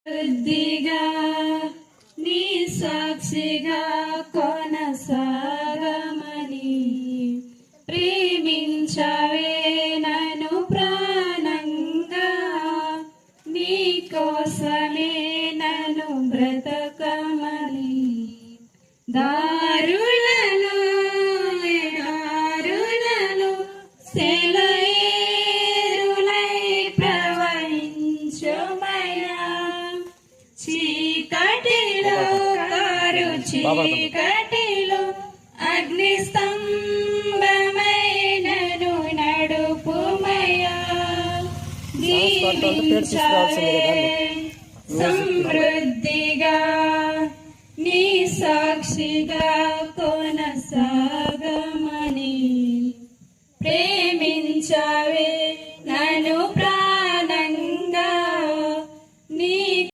వృద్ధిగా నీ సాక్షిగా కొనసాగమని ప్రేమించవే నన్ను ప్రాణంగా నీ కోసమే నన్ను బ్రతకమని దారులలో ఎడారులలో సెలయేరులై ప్రవహించుమయ్యా చీకటిలో కారు చీకటిలో అగ్ని స్తంభమైనను నడుపుమయ్యా దీవించవే సమృద్ధిగా నీ సాక్షిగా కొనసా